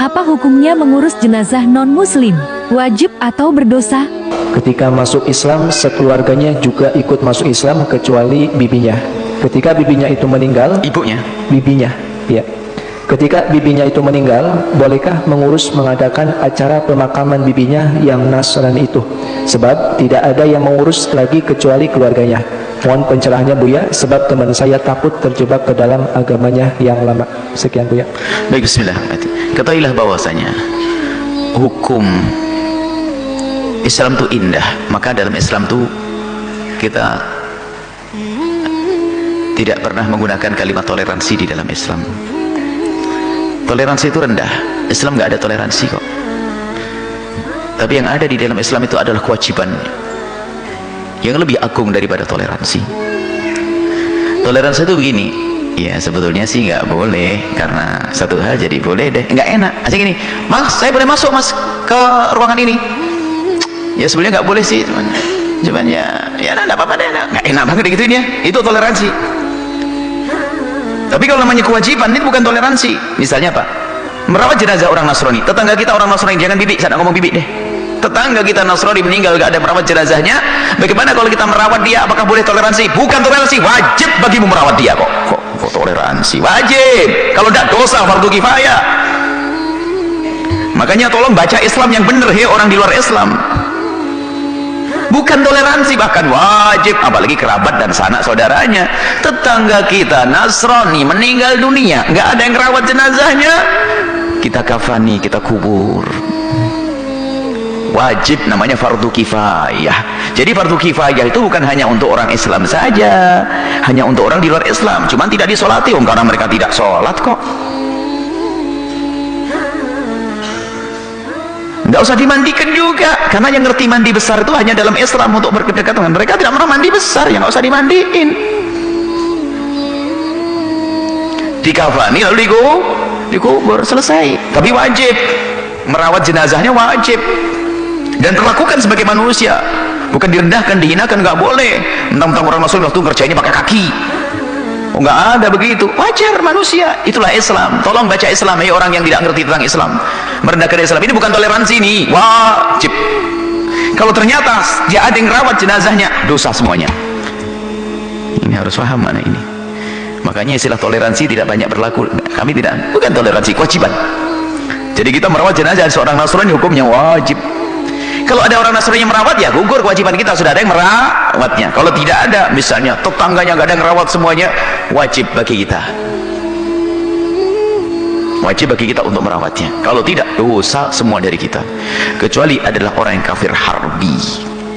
Apa hukumnya mengurus jenazah non-muslim? Wajib atau berdosa? Ketika masuk Islam, sekeluarganya juga ikut masuk Islam kecuali bibinya. Ketika bibinya itu meninggal, Ibunya? bibinya, ya. Ketika bibinya itu meninggal, bolehkah mengurus mengadakan acara pemakaman bibinya yang Nasrani itu? Sebab tidak ada yang mengurus lagi kecuali keluarganya. Mohon pencerahannya Buya, sebab teman saya takut terjebak ke dalam agamanya yang lama. Sekian Buya. Baik, bismillah. Ketahuilah bahwasanya hukum Islam itu indah. Maka dalam Islam itu kita tidak pernah menggunakan kalimat toleransi di dalam Islam. Toleransi itu rendah. Islam nggak ada toleransi kok. Tapi yang ada di dalam Islam itu adalah kewajiban yang lebih agung daripada toleransi. Toleransi itu begini, ya sebetulnya sih nggak boleh, karena satu hal jadi boleh deh, nggak enak. Asal gini, Mas, saya boleh masuk Mas ke ruangan ini? Ya sebenarnya nggak boleh sih, cuman ya nggak apa-apa deh, nggak enak banget digituin ya. Itu toleransi. Tapi kalau namanya kewajiban, ini bukan toleransi. Misalnya apa? Merawat jenazah orang Nasrani. Tetangga kita orang Nasrani, jangan bibi, saya ngomong bibi deh. Tetangga kita Nasrani meninggal, gak ada merawat jenazahnya. Bagaimana kalau kita merawat dia? Apakah boleh toleransi? Bukan toleransi, wajib bagimu merawat dia kok. Kok toleransi? Wajib. Kalau tidak dosa, fardu kifayah. Makanya tolong baca Islam yang benar, hei orang di luar Islam. Bukan toleransi, bahkan wajib, apalagi kerabat dan sanak saudaranya. Tetangga kita Nasrani meninggal dunia, nggak ada yang rawat jenazahnya, kita kafani, kita kubur. Wajib, namanya fardu kifayah. Jadi fardu kifayah itu bukan hanya untuk orang Islam saja, hanya untuk orang di luar Islam. Cuman tidak disolati, karena mereka tidak sholat kok. Tidak usah dimandikan juga, karena yang ngerti mandi besar itu hanya dalam Islam untuk berdekatan. Mereka tidak pernah mandi besar, ya nggak usah dimandiin. Dikafani lalu dikubur, selesai. Tapi wajib merawat jenazahnya, wajib, dan perlakukan sebagai manusia, bukan direndahkan, dihinakan, nggak boleh. Mentang-mentang orang Rasul waktu kerjanya pakai kaki, nggak ada begitu. Wajar manusia, itulah Islam. Tolong baca Islam, hei orang yang tidak ngerti tentang Islam. Merendahkan Islam ini bukan toleransi, nih wajib. Kalau ternyata dia ada yang rawat jenazahnya, dosa semuanya. Ini harus paham mana ini. Makanya istilah toleransi tidak banyak berlaku. Kami tidak, bukan toleransi, kewajiban. Jadi kita merawat jenazah seorang Nasrani, hukumnya wajib. Kalau ada orang Nasrani yang merawat, ya gugur kewajiban kita, sudah ada yang merawatnya. Kalau tidak ada, misalnya tetangganya nggak ada yang merawat semuanya, wajib bagi kita. Wajib bagi kita untuk merawatnya. Kalau tidak, dosa semua dari kita. Kecuali adalah orang yang kafir harbi,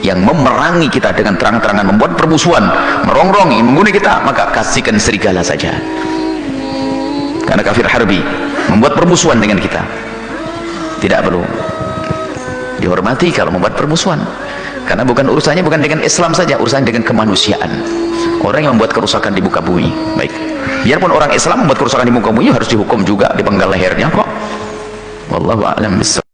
yang memerangi kita dengan terang-terangan, membuat permusuhan, merongrong, ingin membunuh kita, maka kasihkan serigala saja. Karena kafir harbi membuat permusuhan dengan kita, tidak perlu dihormati kalau membuat permusuhan. Karena bukan urusannya bukan dengan Islam saja, urusannya dengan kemanusiaan. Orang yang membuat kerusakan di muka bumi, baik, biarpun orang Islam membuat kerusakan di muka bumi, harus dihukum juga, dipenggal lehernya kok. Wallahu a'lam bishawab.